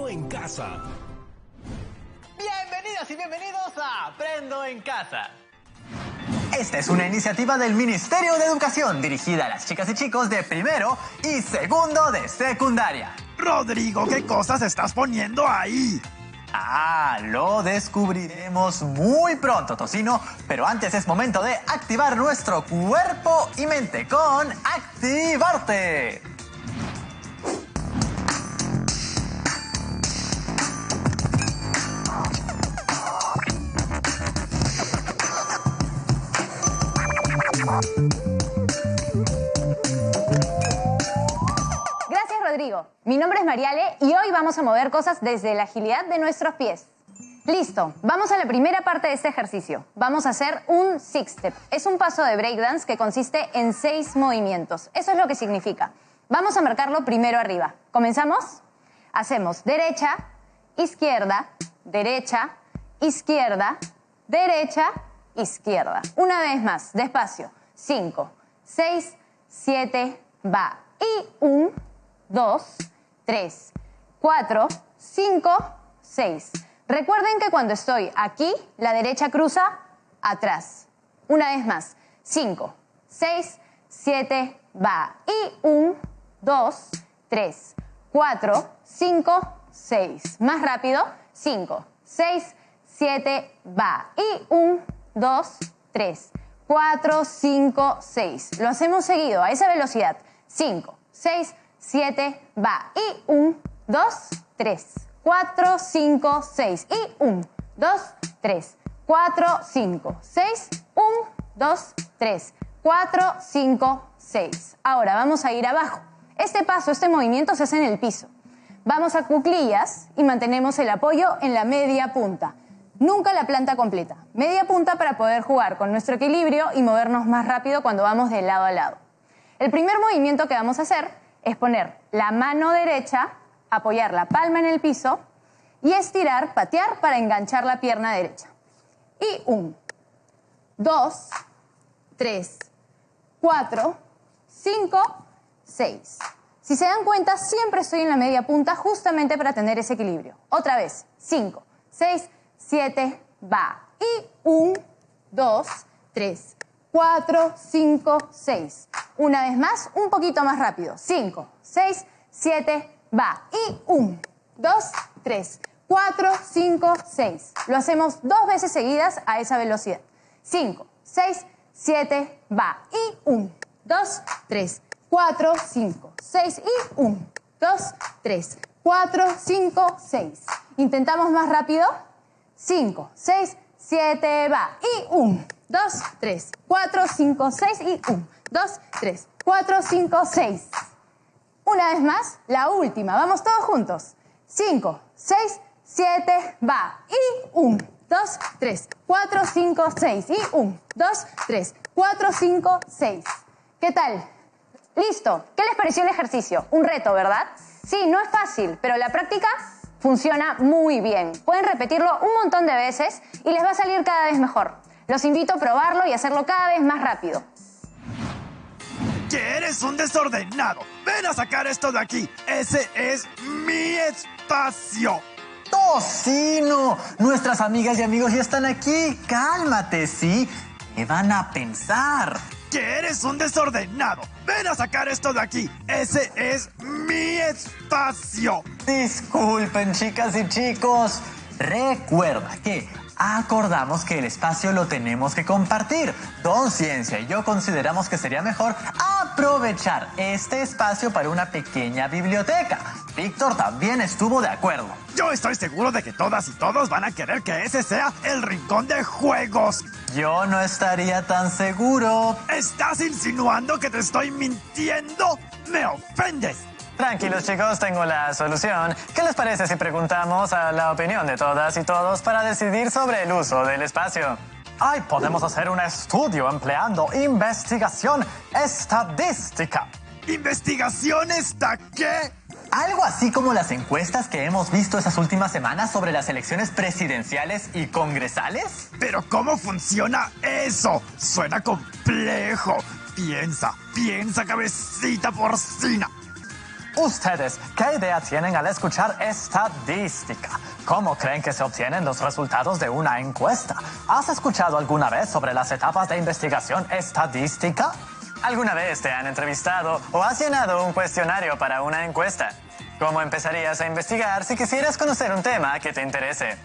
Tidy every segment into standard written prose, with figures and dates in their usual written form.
Aprendo en Casa. Bienvenidas y bienvenidos a Aprendo en Casa. Esta es una iniciativa del Ministerio de Educación dirigida a las chicas y chicos de primero y segundo de secundaria. Rodrigo, ¿qué cosas estás poniendo ahí? Lo descubriremos muy pronto, Tocino, pero antes es momento de activar nuestro cuerpo y mente con Activarte. Gracias, Rodrigo. Mi nombre es Mariale y hoy vamos a mover cosas desde la agilidad de nuestros pies. Listo, vamos a la primera parte de este ejercicio. Vamos a hacer un six step. Es un paso de breakdance que consiste en 6 movimientos. Eso es lo que significa. Vamos a marcarlo primero arriba. ¿Comenzamos? Hacemos derecha, izquierda, derecha, izquierda, derecha, izquierda. Una vez más, despacio. 5, 6, 7, va. Y 1, 2, 3, 4, 5, 6. Recuerden que cuando estoy aquí, la derecha cruza atrás. Una vez más. 5, 6, 7, va. Y 1, 2, 3, 4, 5, 6. Más rápido. 5, 6, 7, va. Y 1, 2, 3, 4, 5, 6. Lo hacemos seguido, a esa velocidad. 5, 6, 7, va. Y 1, 2, 3, 4, 5, 6. Y 1, 2, 3, 4, 5, 6. 1, 2, 3, 4, 5, 6. Ahora vamos a ir abajo. Este paso, este movimiento se hace en el piso. Vamos a cuclillas y mantenemos el apoyo en la media punta. Nunca la planta completa. Media punta para poder jugar con nuestro equilibrio y movernos más rápido cuando vamos de lado a lado. El primer movimiento que vamos a hacer es poner la mano derecha, apoyar la palma en el piso y estirar, patear para enganchar la pierna derecha. Y 1, 2, 3, 4, 5, 6. Si se dan cuenta, siempre estoy en la media punta justamente para tener ese equilibrio. Otra vez, 5, 6, 7, va. Y 1, 2, 3, 4, 5, 6. Una vez más, un poquito más rápido. 5, 6, 7, va. Y 1, 2, 3, 4, 5, 6. Lo hacemos 2 veces seguidas a esa velocidad. 5, 6, 7, va. Y 1, 2, 3, 4, 5, 6. Y 1, 2, 3, 4, 5, 6. Intentamos más rápido. 5, 6, 7, va. Y 1, 2, 3, 4, 5, 6. Y 1, 2, 3, 4, 5, 6. Una vez más, la última. Vamos todos juntos. 5, 6, 7, va. Y 1, 2, 3, 4, 5, 6. Y 1, 2, 3, 4, 5, 6. ¿Qué tal? ¿Listo? ¿Qué les pareció el ejercicio? Un reto, ¿verdad? Sí, no es fácil, pero la práctica funciona muy bien. Pueden repetirlo un montón de veces y les va a salir cada vez mejor. Los invito a probarlo y hacerlo cada vez más rápido. ¡Que eres un desordenado! ¡Ven a sacar esto de aquí! ¡Ese es mi espacio! ¡Tocino! Nuestras amigas y amigos ya están aquí. Cálmate, ¿sí? ¿Qué van a pensar? ¡Que eres un desordenado! ¡Ven a sacar esto de aquí! ¡Ese es mi espacio! Disculpen, chicas y chicos. Recuerda que acordamos que el espacio lo tenemos que compartir. Don Ciencia y yo consideramos que sería mejor aprovechar este espacio para una pequeña biblioteca. Víctor también estuvo de acuerdo. Yo estoy seguro de que todas y todos van a querer que ese sea el rincón de juegos. Yo no estaría tan seguro. ¿Estás insinuando que te estoy mintiendo? ¡Me ofendes! Tranquilos, chicos, tengo la solución. ¿Qué les parece si preguntamos a la opinión de todas y todos para decidir sobre el uso del espacio? Ay, podemos hacer un estudio empleando investigación estadística. ¿Investigación está qué? Algo así como las encuestas que hemos visto esas últimas semanas sobre las elecciones presidenciales y congresales. ¿Pero cómo funciona eso? Suena complejo. Piensa, cabecita porcina. Ustedes, ¿qué idea tienen al escuchar estadística? ¿Cómo creen que se obtienen los resultados de una encuesta? ¿Has escuchado alguna vez sobre las etapas de investigación estadística? ¿Alguna vez te han entrevistado o has llenado un cuestionario para una encuesta? ¿Cómo empezarías a investigar si quisieras conocer un tema que te interese?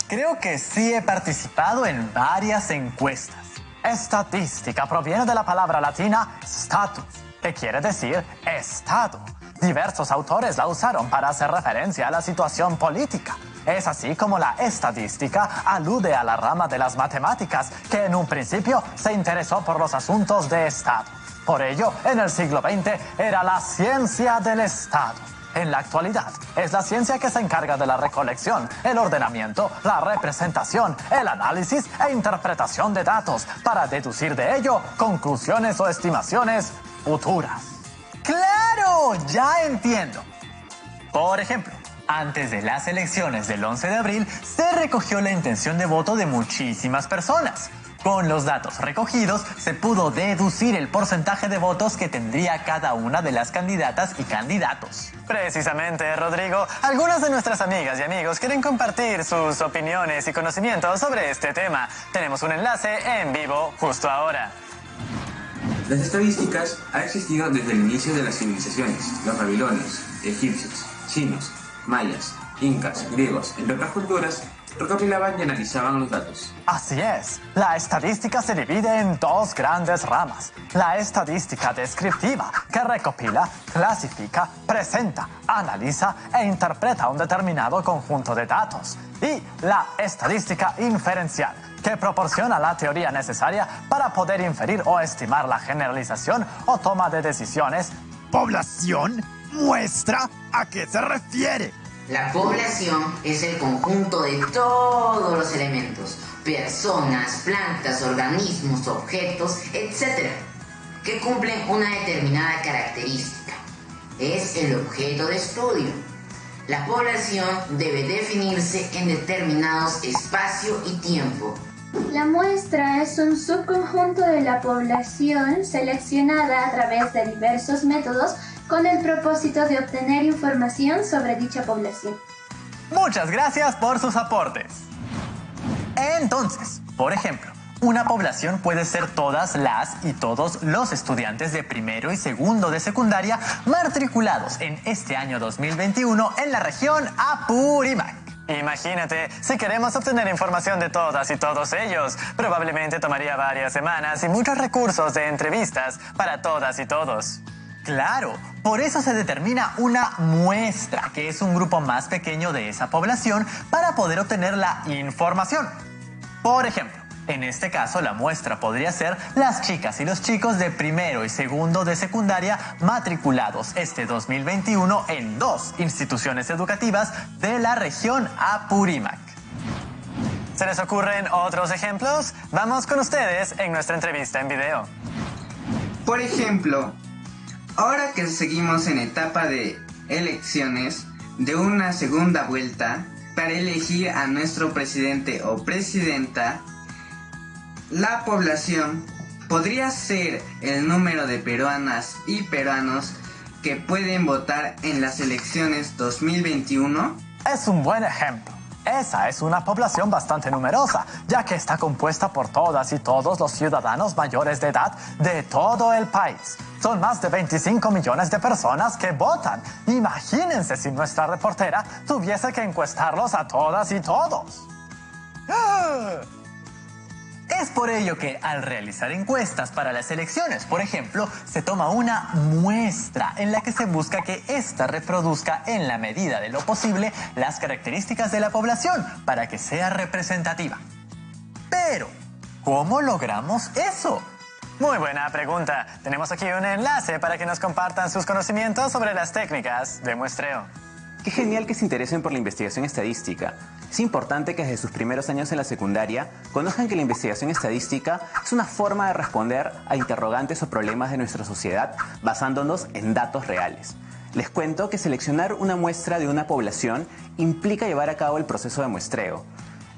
Creo que sí he participado en varias encuestas. Estadística proviene de la palabra latina status, que quiere decir estado. Diversos autores la usaron para hacer referencia a la situación política. Es así como la estadística alude a la rama de las matemáticas que en un principio se interesó por los asuntos de estado. Por ello, en el siglo XX era la ciencia del estado. En la actualidad, es la ciencia que se encarga de la recolección, el ordenamiento, la representación, el análisis e interpretación de datos para deducir de ello conclusiones o estimaciones futuras. ¡Claro! Ya entiendo. Por ejemplo, antes de las elecciones del 11 de abril, se recogió la intención de voto de muchísimas personas. Con los datos recogidos, se pudo deducir el porcentaje de votos que tendría cada una de las candidatas y candidatos. Precisamente, Rodrigo, algunas de nuestras amigas y amigos quieren compartir sus opiniones y conocimientos sobre este tema. Tenemos un enlace en vivo justo ahora. Las estadísticas han existido desde el inicio de las civilizaciones. Los babilonios, egipcios, chinos, mayas, incas, griegos, entre otras culturas, recopilaban y analizaban los datos. Así es, la estadística se divide en dos grandes ramas. La estadística descriptiva, que recopila, clasifica, presenta, analiza e interpreta un determinado conjunto de datos. Y la estadística inferencial, que proporciona la teoría necesaria para poder inferir o estimar la generalización o toma de decisiones. ¿Población? ¿Muestra? ¿A qué se refiere? La población es el conjunto de todos los elementos, personas, plantas, organismos, objetos, etc., que cumplen una determinada característica. Es el objeto de estudio. La población debe definirse en determinados espacio y tiempo. La muestra es un subconjunto de la población seleccionada a través de diversos métodos con el propósito de obtener información sobre dicha población. Muchas gracias por sus aportes. Entonces, por ejemplo, una población puede ser todas las y todos los estudiantes de primero y segundo de secundaria matriculados en este año 2021 en la región Apurímac. Imagínate, si queremos obtener información de todas y todos ellos, probablemente tomaría varias semanas y muchos recursos de entrevistas para todas y todos. Claro, por eso se determina una muestra, que es un grupo más pequeño de esa población, para poder obtener la información. Por ejemplo, en este caso la muestra podría ser las chicas y los chicos de primero y segundo de secundaria matriculados este 2021 en dos instituciones educativas de la región Apurímac. ¿Se les ocurren otros ejemplos? Vamos con ustedes en nuestra entrevista en video. Por ejemplo, ahora que seguimos en etapa de elecciones de una segunda vuelta para elegir a nuestro presidente o presidenta, la población podría ser el número de peruanas y peruanos que pueden votar en las elecciones 2021. Es un buen ejemplo. Esa es una población bastante numerosa, ya que está compuesta por todas y todos los ciudadanos mayores de edad de todo el país. Son más de 25 millones de personas que votan. Imagínense si nuestra reportera tuviese que encuestarlos a todas y todos. Es por ello que al realizar encuestas para las elecciones, por ejemplo, se toma una muestra en la que se busca que ésta reproduzca en la medida de lo posible las características de la población para que sea representativa. Pero, ¿cómo logramos eso? Muy buena pregunta. Tenemos aquí un enlace para que nos compartan sus conocimientos sobre las técnicas de muestreo. Qué genial que se interesen por la investigación estadística. Es importante que desde sus primeros años en la secundaria conozcan que la investigación estadística es una forma de responder a interrogantes o problemas de nuestra sociedad basándonos en datos reales. Les cuento que seleccionar una muestra de una población implica llevar a cabo el proceso de muestreo.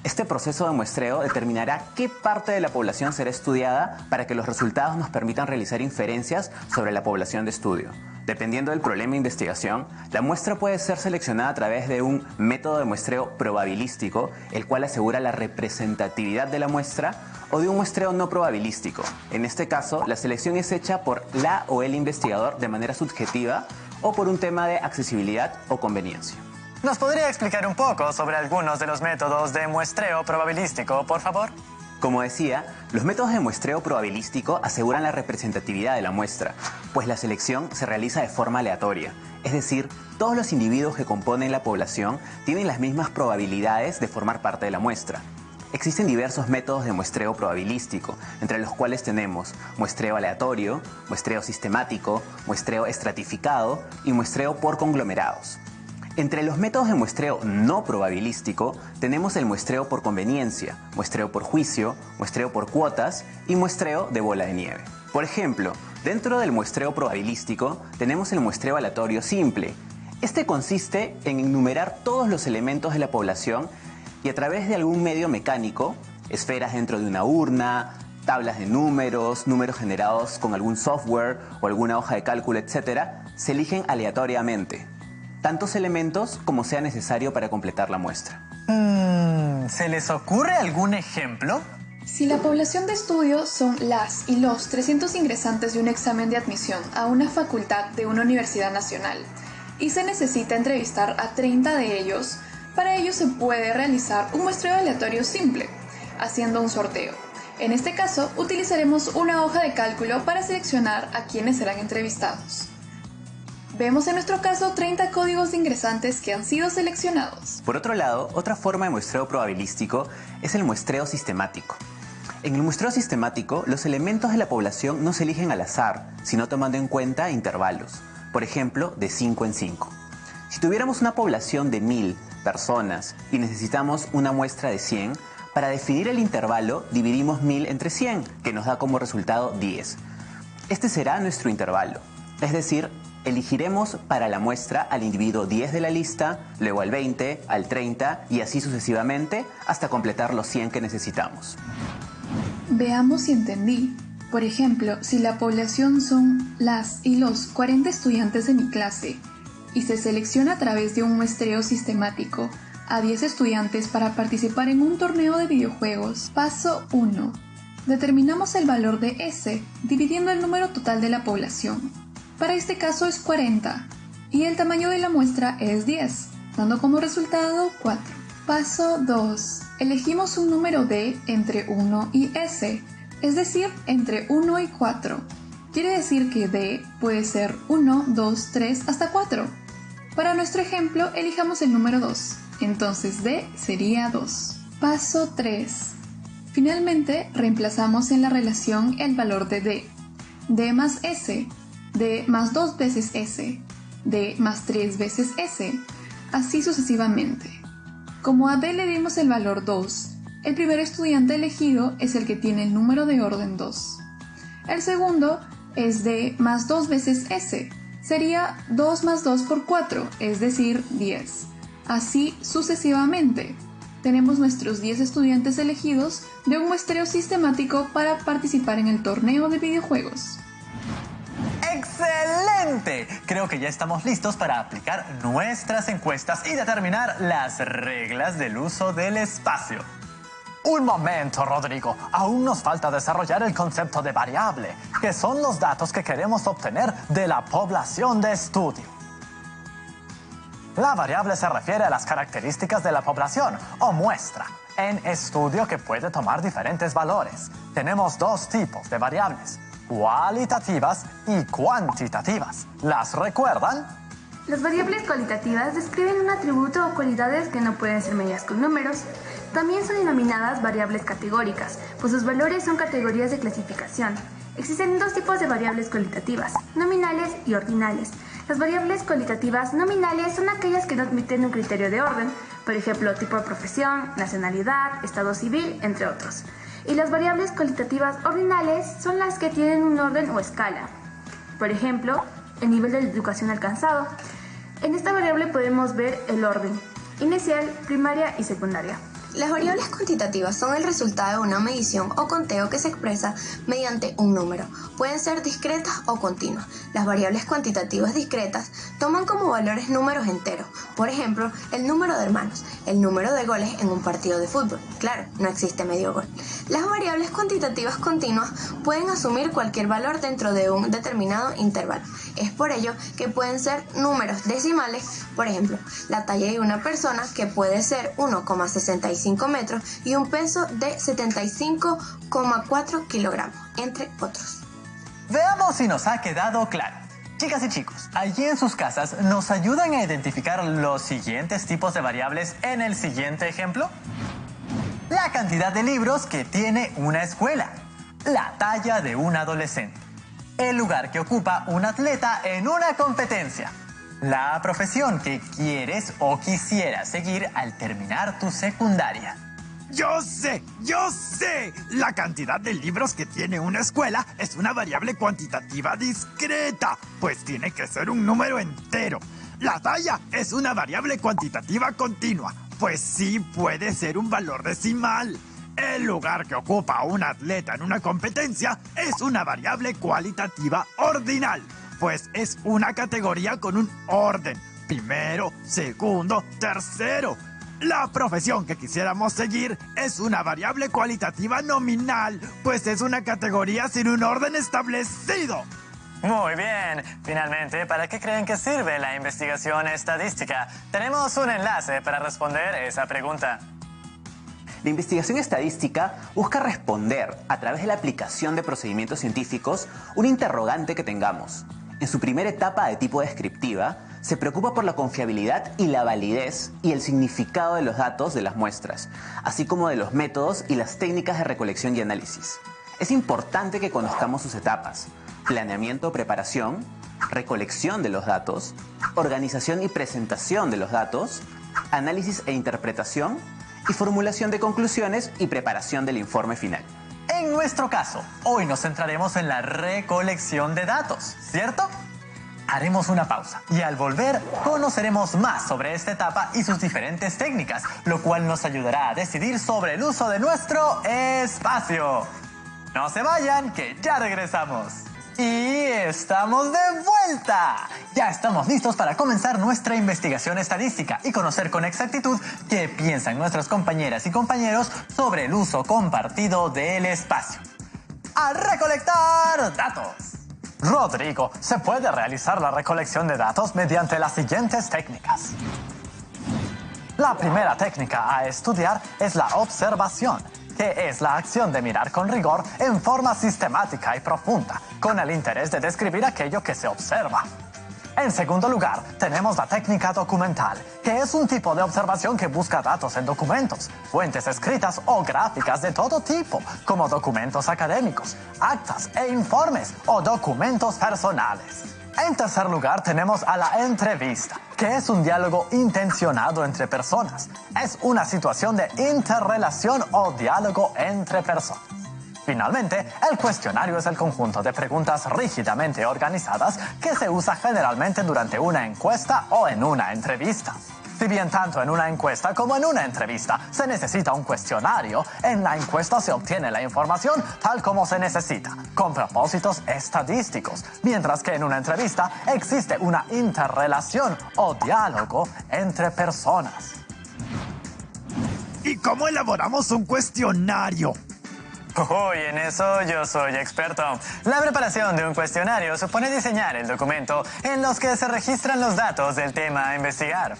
Este proceso de muestreo determinará qué parte de la población será estudiada para que los resultados nos permitan realizar inferencias sobre la población de estudio. Dependiendo del problema de investigación, la muestra puede ser seleccionada a través de un método de muestreo probabilístico, el cual asegura la representatividad de la muestra, o de un muestreo no probabilístico. En este caso, la selección es hecha por la o el investigador de manera subjetiva o por un tema de accesibilidad o conveniencia. ¿Nos podría explicar un poco sobre algunos de los métodos de muestreo probabilístico, por favor? Como decía, los métodos de muestreo probabilístico aseguran la representatividad de la muestra, pues la selección se realiza de forma aleatoria. Es decir, todos los individuos que componen la población tienen las mismas probabilidades de formar parte de la muestra. Existen diversos métodos de muestreo probabilístico, entre los cuales tenemos muestreo aleatorio, muestreo sistemático, muestreo estratificado y muestreo por conglomerados. Entre los métodos de muestreo no probabilístico tenemos el muestreo por conveniencia, muestreo por juicio, muestreo por cuotas y muestreo de bola de nieve. Por ejemplo, dentro del muestreo probabilístico tenemos el muestreo aleatorio simple. Este consiste en enumerar todos los elementos de la población y a través de algún medio mecánico, esferas dentro de una urna, tablas de números, números generados con algún software o alguna hoja de cálculo, etc., se eligen aleatoriamente tantos elementos como sea necesario para completar la muestra. ¿Se les ocurre algún ejemplo? Si la población de estudio son las y los 300 ingresantes de un examen de admisión a una facultad de una universidad nacional y se necesita entrevistar a 30 de ellos, para ello se puede realizar un muestreo aleatorio simple, haciendo un sorteo. En este caso, utilizaremos una hoja de cálculo para seleccionar a quienes serán entrevistados. Vemos en nuestro caso 30 códigos de ingresantes que han sido seleccionados. Por otro lado, otra forma de muestreo probabilístico es el muestreo sistemático. En el muestreo sistemático, los elementos de la población no se eligen al azar, sino tomando en cuenta intervalos. Por ejemplo, de 5 en 5. Si tuviéramos una población de 1000 personas y necesitamos una muestra de 100, para definir el intervalo dividimos 1000 entre 100, que nos da como resultado 10. Este será nuestro intervalo, es decir, elegiremos para la muestra al individuo 10 de la lista, luego al 20, al 30 y así sucesivamente hasta completar los 100 que necesitamos. Veamos si entendí. Por ejemplo, si la población son las y los 40 estudiantes de mi clase y se selecciona a través de un muestreo sistemático a 10 estudiantes para participar en un torneo de videojuegos. Paso 1. Determinamos el valor de S dividiendo el número total de la población. Para este caso es 40 y el tamaño de la muestra es 10, dando como resultado 4. Paso 2. Elegimos un número D entre 1 y S, es decir, entre 1 y 4. Quiere decir que D puede ser 1, 2, 3 hasta 4. Para nuestro ejemplo, elijamos el número 2, entonces D sería 2. Paso 3. Finalmente, reemplazamos en la relación el valor de D. D más S, D más 2 veces S, D más 3 veces S, así sucesivamente. Como a D le dimos el valor 2, el primer estudiante elegido es el que tiene el número de orden 2. El segundo es D más 2 veces S, sería 2 más 2 por 4, es decir, 10. Así sucesivamente. Tenemos nuestros 10 estudiantes elegidos de un muestreo sistemático para participar en el torneo de videojuegos. ¡Excelente! Creo que ya estamos listos para aplicar nuestras encuestas y determinar las reglas del uso del espacio. Un momento, Rodrigo. Aún nos falta desarrollar el concepto de variable, que son los datos que queremos obtener de la población de estudio. La variable se refiere a las características de la población o muestra en estudio que puede tomar diferentes valores. Tenemos dos tipos de variables: cualitativas y cuantitativas. ¿Las recuerdan? Las variables cualitativas describen un atributo o cualidades que no pueden ser medidas con números. También son denominadas variables categóricas, pues sus valores son categorías de clasificación. Existen dos tipos de variables cualitativas, nominales y ordinales. Las variables cualitativas nominales son aquellas que no admiten un criterio de orden, por ejemplo, tipo de profesión, nacionalidad, estado civil, entre otros. Y las variables cualitativas ordinales son las que tienen un orden o escala. Por ejemplo, el nivel de educación alcanzado. En esta variable podemos ver el orden, inicial, primaria y secundaria. Las variables cuantitativas son el resultado de una medición o conteo que se expresa mediante un número. Pueden ser discretas o continuas. Las variables cuantitativas discretas toman como valores números enteros. Por ejemplo, el número de hermanos, el número de goles en un partido de fútbol. Claro, no existe medio gol. Las variables cuantitativas continuas pueden asumir cualquier valor dentro de un determinado intervalo. Es por ello que pueden ser números decimales, por ejemplo, la talla de una persona, que puede ser 1,65 metros y un peso de 75,4 kilogramos, entre otros. Veamos si nos ha quedado claro. Chicas y chicos, allí en sus casas, ¿nos ayudan a identificar los siguientes tipos de variables en el siguiente ejemplo? La cantidad de libros que tiene una escuela, la talla de un adolescente, el lugar que ocupa un atleta en una competencia, la profesión que quieres o quisieras seguir al terminar tu secundaria. ¡Yo sé! La cantidad de libros que tiene una escuela es una variable cuantitativa discreta, pues tiene que ser un número entero. La talla es una variable cuantitativa continua, pues sí puede ser un valor decimal. El lugar que ocupa un atleta en una competencia es una variable cualitativa ordinal, pues es una categoría con un orden: primero, segundo, tercero. La profesión que quisiéramos seguir es una variable cualitativa nominal, pues es una categoría sin un orden establecido. Muy bien. Finalmente, ¿para qué creen que sirve la investigación estadística? Tenemos un enlace para responder esa pregunta. La investigación estadística busca responder, a través de la aplicación de procedimientos científicos, un interrogante que tengamos. En su primera etapa de tipo descriptiva, se preocupa por la confiabilidad y la validez y el significado de los datos de las muestras, así como de los métodos y las técnicas de recolección y análisis. Es importante que conozcamos sus etapas: planeamiento, preparación, recolección de los datos, organización y presentación de los datos, análisis e interpretación, y formulación de conclusiones y preparación del informe final. En nuestro caso, hoy nos centraremos en la recolección de datos, ¿cierto? Haremos una pausa y al volver conoceremos más sobre esta etapa y sus diferentes técnicas, lo cual nos ayudará a decidir sobre el uso de nuestro espacio. No se vayan, que ya regresamos. Y estamos de vuelta. Ya estamos listos para comenzar nuestra investigación estadística y conocer con exactitud qué piensan nuestras compañeras y compañeros sobre el uso compartido del espacio. ¡A recolectar datos! Rodrigo, se puede realizar la recolección de datos mediante las siguientes técnicas. La primera técnica a estudiar es la observación, que es la acción de mirar con rigor en forma sistemática y profunda, con el interés de describir aquello que se observa. En segundo lugar, tenemos la técnica documental, que es un tipo de observación que busca datos en documentos, fuentes escritas o gráficas de todo tipo, como documentos académicos, actas e informes o documentos personales. En tercer lugar, tenemos a la entrevista, que es un diálogo intencionado entre personas. Es una situación de interrelación o diálogo entre personas. Finalmente, el cuestionario es el conjunto de preguntas rígidamente organizadas que se usa generalmente durante una encuesta o en una entrevista. Si bien tanto en una encuesta como en una entrevista se necesita un cuestionario, en la encuesta se obtiene la información tal como se necesita, con propósitos estadísticos, mientras que en una entrevista existe una interrelación o diálogo entre personas. ¿Y cómo elaboramos un cuestionario? Uy, en eso yo soy experto. La preparación de un cuestionario supone diseñar el documento en los que se registran los datos del tema a investigar.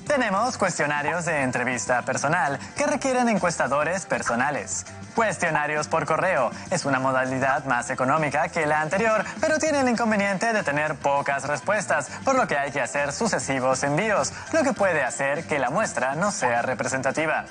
Tenemos cuestionarios de entrevista personal que requieren encuestadores personales. Cuestionarios por correo es una modalidad más económica que la anterior, pero tiene el inconveniente de tener pocas respuestas, por lo que hay que hacer sucesivos envíos, lo que puede hacer que la muestra no sea representativa.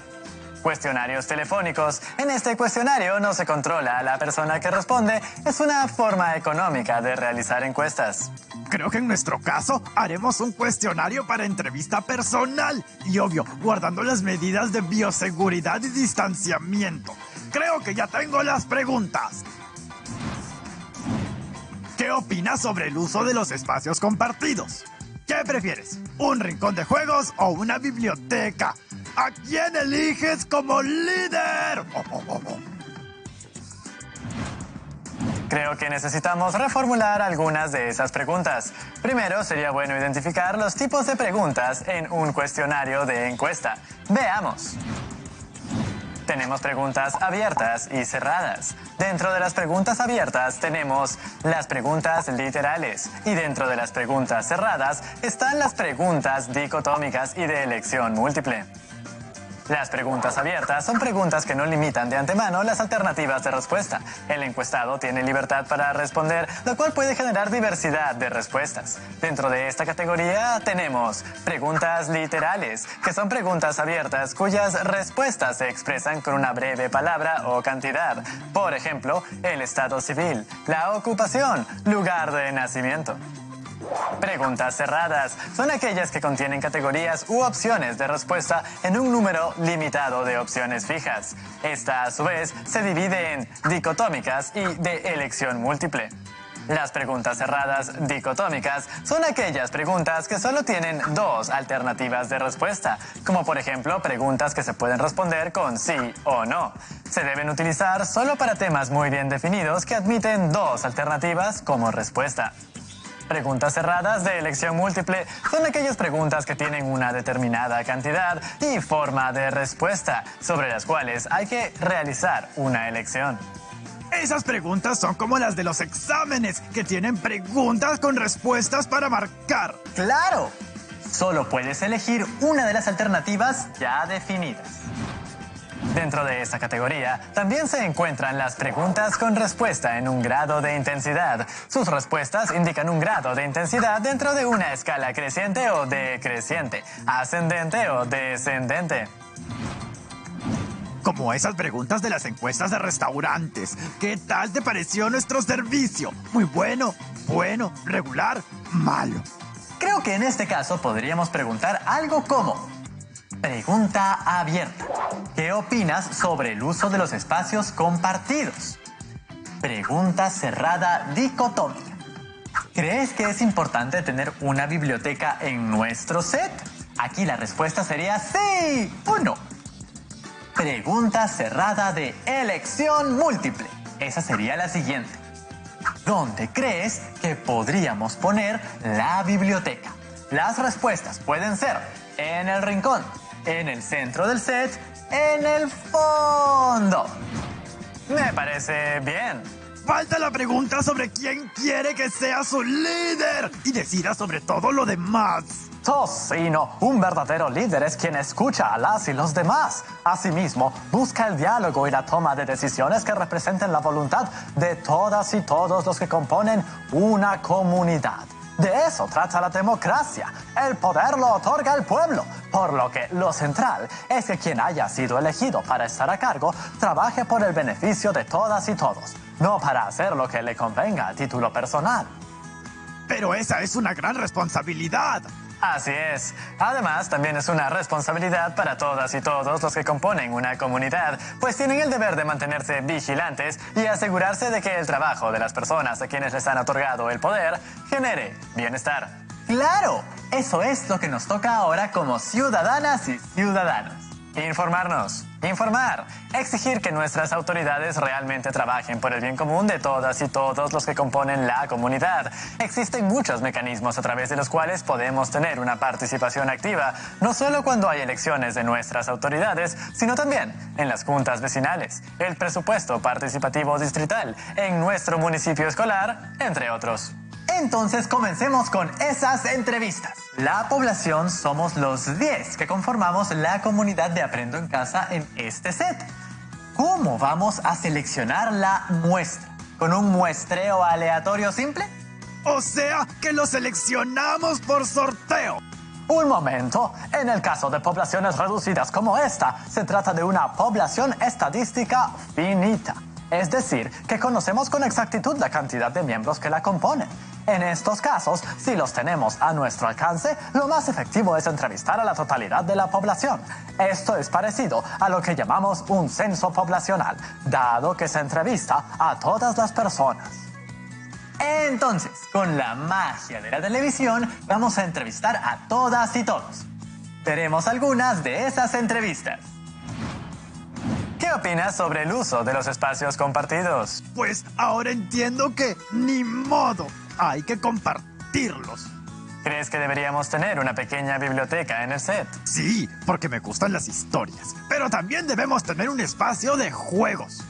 Cuestionarios telefónicos. En este cuestionario no se controla a la persona que responde. Es una forma económica de realizar encuestas. Creo que en nuestro caso haremos un cuestionario para entrevista personal y, obvio, guardando las medidas de bioseguridad y distanciamiento. Creo que ya tengo las preguntas. ¿Qué opinas sobre el uso de los espacios compartidos? ¿Qué prefieres? ¿Un rincón de juegos o una biblioteca? ¿A quién eliges como líder? Creo que necesitamos reformular algunas de esas preguntas. Primero, sería bueno identificar los tipos de preguntas en un cuestionario de encuesta. Veamos. Tenemos preguntas abiertas y cerradas. Dentro de las preguntas abiertas tenemos las preguntas literales y dentro de las preguntas cerradas están las preguntas dicotómicas y de elección múltiple. Las preguntas abiertas son preguntas que no limitan de antemano las alternativas de respuesta. El encuestado tiene libertad para responder, lo cual puede generar diversidad de respuestas. Dentro de esta categoría tenemos preguntas literales, que son preguntas abiertas cuyas respuestas se expresan con una breve palabra o cantidad. Por ejemplo, el estado civil, la ocupación, lugar de nacimiento. Preguntas cerradas son aquellas que contienen categorías u opciones de respuesta en un número limitado de opciones fijas. Esta, a su vez, se divide en dicotómicas y de elección múltiple. Las preguntas cerradas dicotómicas son aquellas preguntas que solo tienen dos alternativas de respuesta, como por ejemplo preguntas que se pueden responder con sí o no. Se deben utilizar solo para temas muy bien definidos que admiten dos alternativas como respuesta. Preguntas cerradas de elección múltiple son aquellas preguntas que tienen una determinada cantidad y forma de respuesta, sobre las cuales hay que realizar una elección. Esas preguntas son como las de los exámenes, que tienen preguntas con respuestas para marcar. ¡Claro! Solo puedes elegir una de las alternativas ya definidas. Dentro de esta categoría también se encuentran las preguntas con respuesta en un grado de intensidad. Sus respuestas indican un grado de intensidad dentro de una escala creciente o decreciente, ascendente o descendente. Como esas preguntas de las encuestas de restaurantes. ¿Qué tal te pareció nuestro servicio? Muy bueno, bueno, regular, malo. Creo que en este caso podríamos preguntar algo como: pregunta abierta. ¿Qué opinas sobre el uso de los espacios compartidos? Pregunta cerrada dicotómica. ¿Crees que es importante tener una biblioteca en nuestro set? Aquí la respuesta sería sí o no. Pregunta cerrada de elección múltiple. Esa sería la siguiente. ¿Dónde crees que podríamos poner la biblioteca? Las respuestas pueden ser en el rincón, en el centro del set, en el fondo. Me parece bien. Falta la pregunta sobre quién quiere que sea su líder y decida sobre todo lo demás. Tocino, un verdadero líder es quien escucha a las y los demás. Asimismo, busca el diálogo y la toma de decisiones que representen la voluntad de todas y todos los que componen una comunidad. De eso trata la democracia. El poder lo otorga el pueblo, por lo que lo central es que quien haya sido elegido para estar a cargo trabaje por el beneficio de todas y todos, no para hacer lo que le convenga a título personal. Pero esa es una gran responsabilidad. Así es. Además, también es una responsabilidad para todas y todos los que componen una comunidad, pues tienen el deber de mantenerse vigilantes y asegurarse de que el trabajo de las personas a quienes les han otorgado el poder genere bienestar. ¡Claro! Eso es lo que nos toca ahora como ciudadanas y ciudadanos. Informarnos, informar, exigir que nuestras autoridades realmente trabajen por el bien común de todas y todos los que componen la comunidad. Existen muchos mecanismos a través de los cuales podemos tener una participación activa, no solo cuando hay elecciones de nuestras autoridades, sino también en las juntas vecinales, el presupuesto participativo distrital, en nuestro municipio escolar, entre otros. Entonces comencemos con esas entrevistas. La población somos los 10 que conformamos la comunidad de Aprendo en Casa en este set. ¿Cómo vamos a seleccionar la muestra? ¿Con un muestreo aleatorio simple? O sea, que lo seleccionamos por sorteo. Un momento, en el caso de poblaciones reducidas como esta, se trata de una población estadística finita. Es decir, que conocemos con exactitud la cantidad de miembros que la componen. En estos casos, si los tenemos a nuestro alcance, lo más efectivo es entrevistar a la totalidad de la población. Esto es parecido a lo que llamamos un censo poblacional, dado que se entrevista a todas las personas. Entonces, con la magia de la televisión, vamos a entrevistar a todas y todos. Veremos algunas de esas entrevistas. ¿Qué opinas sobre el uso de los espacios compartidos? Pues ahora entiendo que ni modo, hay que compartirlos. ¿Crees que deberíamos tener una pequeña biblioteca en el set? Sí, porque me gustan las historias, pero también debemos tener un espacio de juegos.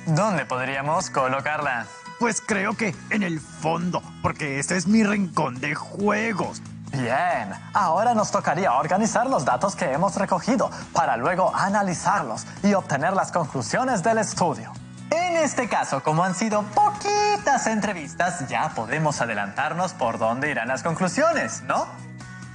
¿Dónde podríamos colocarla? Pues creo que en el fondo, porque ese es mi rincón de juegos. Bien, ahora nos tocaría organizar los datos que hemos recogido para luego analizarlos y obtener las conclusiones del estudio. En este caso, como han sido poquitas entrevistas, ya podemos adelantarnos por dónde irán las conclusiones, ¿no?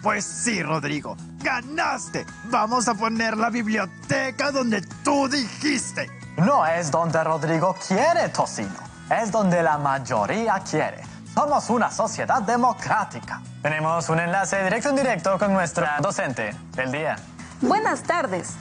Pues sí, Rodrigo, ganaste. Vamos a poner la biblioteca donde tú dijiste. No es donde Rodrigo quiere, Tocino. Es donde la mayoría quiere. Somos una sociedad democrática. Tenemos un enlace directo en directo con nuestra docente del día. Buenas tardes.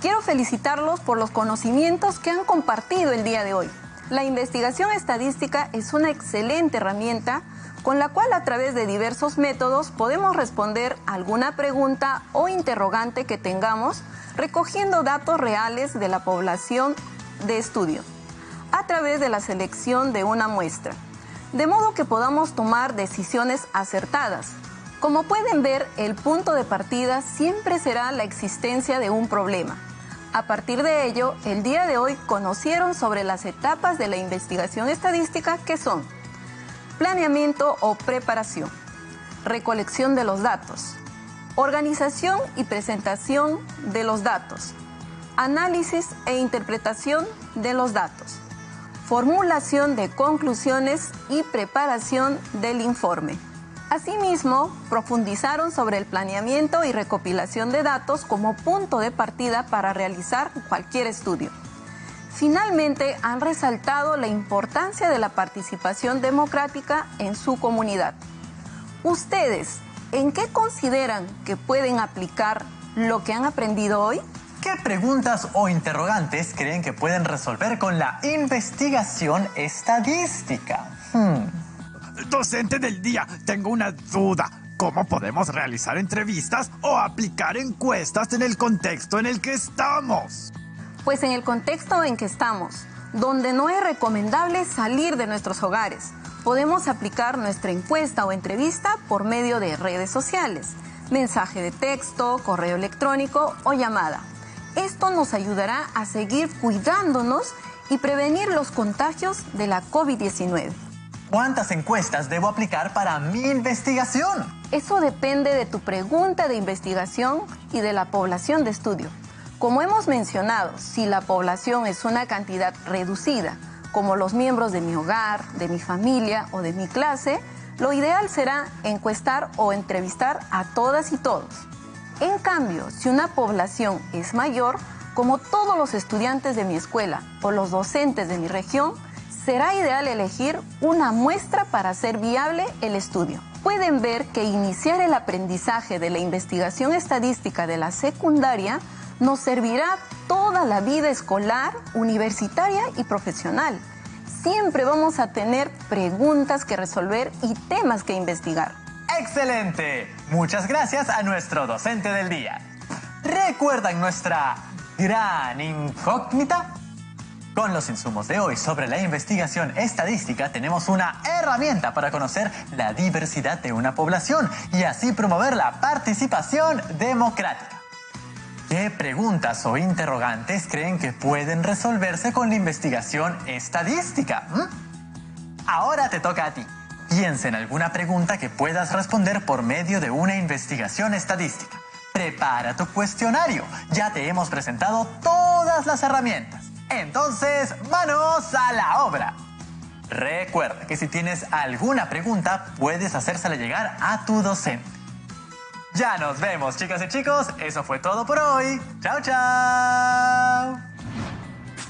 Quiero felicitarlos por los conocimientos que han compartido el día de hoy. La investigación estadística es una excelente herramienta con la cual a través de diversos métodos podemos responder alguna pregunta o interrogante que tengamos recogiendo datos reales de la población de estudio a través de la selección de una muestra, de modo que podamos tomar decisiones acertadas. Como pueden ver, el punto de partida siempre será la existencia de un problema. A partir de ello, el día de hoy conocieron sobre las etapas de la investigación estadística que son planeamiento o preparación, recolección de los datos, organización y presentación de los datos, análisis e interpretación de los datos, formulación de conclusiones y preparación del informe. Asimismo, profundizaron sobre el planeamiento y recopilación de datos como punto de partida para realizar cualquier estudio. Finalmente, han resaltado la importancia de la participación democrática en su comunidad. ¿Ustedes en qué consideran que pueden aplicar lo que han aprendido hoy? ¿Qué preguntas o interrogantes creen que pueden resolver con la investigación estadística? Docente del día, tengo una duda. ¿Cómo podemos realizar entrevistas o aplicar encuestas en el contexto en el que estamos? Pues en el contexto en que estamos, donde no es recomendable salir de nuestros hogares, podemos aplicar nuestra encuesta o entrevista por medio de redes sociales, mensaje de texto, correo electrónico o llamada. Esto nos ayudará a seguir cuidándonos y prevenir los contagios de la COVID-19. ¿Cuántas encuestas debo aplicar para mi investigación? Eso depende de tu pregunta de investigación y de la población de estudio. Como hemos mencionado, si la población es una cantidad reducida, como los miembros de mi hogar, de mi familia o de mi clase, lo ideal será encuestar o entrevistar a todas y todos. En cambio, si una población es mayor, como todos los estudiantes de mi escuela o los docentes de mi región, será ideal elegir una muestra para hacer viable el estudio. Pueden ver que iniciar el aprendizaje de la investigación estadística de la secundaria nos servirá toda la vida escolar, universitaria y profesional. Siempre vamos a tener preguntas que resolver y temas que investigar. ¡Excelente! Muchas gracias a nuestro docente del día. ¿Recuerdan nuestra gran incógnita? Con los insumos de hoy sobre la investigación estadística tenemos una herramienta para conocer la diversidad de una población y así promover la participación democrática. ¿Qué preguntas o interrogantes creen que pueden resolverse con la investigación estadística? Ahora te toca a ti. Piensa en alguna pregunta que puedas responder por medio de una investigación estadística. Prepara tu cuestionario. Ya te hemos presentado todas las herramientas. Entonces, manos a la obra. Recuerda que si tienes alguna pregunta, puedes hacérsela llegar a tu docente. Ya nos vemos, chicas y chicos. Eso fue todo por hoy. ¡Chao, chao!